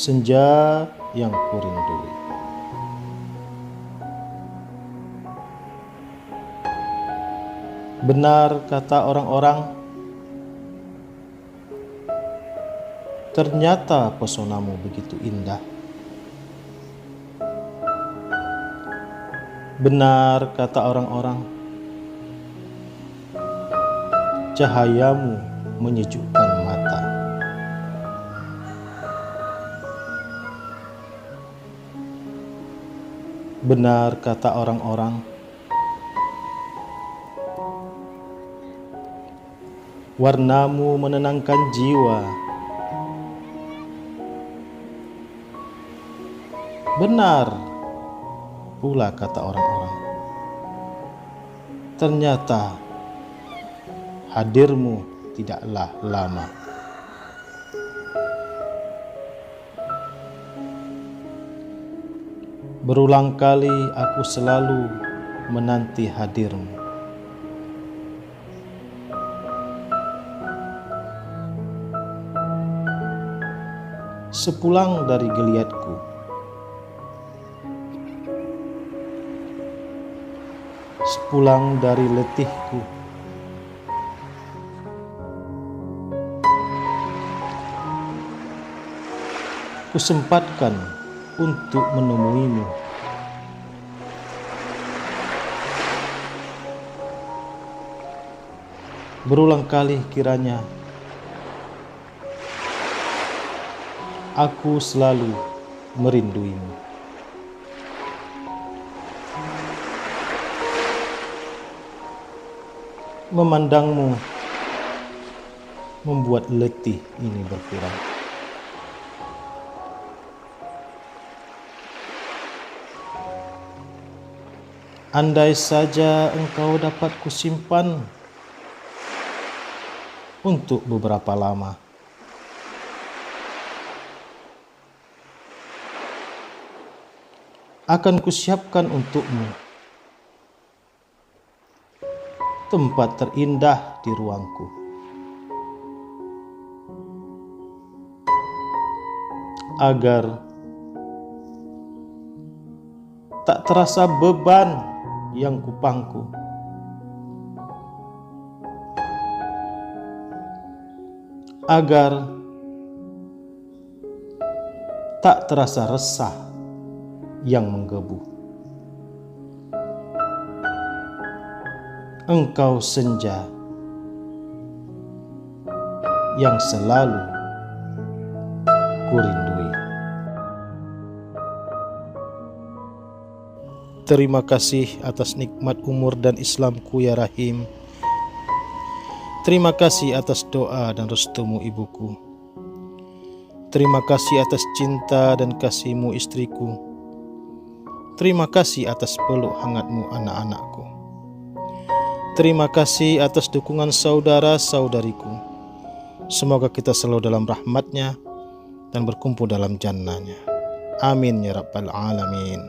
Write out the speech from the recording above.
senja yang kurindui. Benar kata orang-orang, ternyata pesonamu begitu indah. Benar kata orang-orang, cahayamu menyejukkan mata. Benar kata orang-orang, warnamu menenangkan jiwa. Benar pula kata orang-orang, ternyata hadirmu tidaklah lama. Berulang kali aku selalu menanti hadirmu. Sepulang dari geliatku, sepulang dari letihku, kusempatkan untuk menemuimu. Berulang kali kiranya aku selalu merinduimu. Memandangmu membuat letih ini berkurang. Andai saja engkau dapat kusimpan untuk beberapa lama, akan kusiapkan untukmu tempat terindah di ruangku. Agar tak terasa beban yang kupangku. Agar tak terasa resah yang menggebu. Engkau senja yang selalu kurindui. Terima kasih atas nikmat umur dan Islamku ya Rahim. Terima kasih atas doa dan restumu ibuku. Terima kasih atas cinta dan kasihmu istriku. Terima kasih atas peluk hangatmu anak-anakku. Terima kasih atas dukungan saudara-saudariku. Semoga kita selalu dalam rahmatnya dan berkumpul dalam jannahnya. Amin ya rabbal alamin.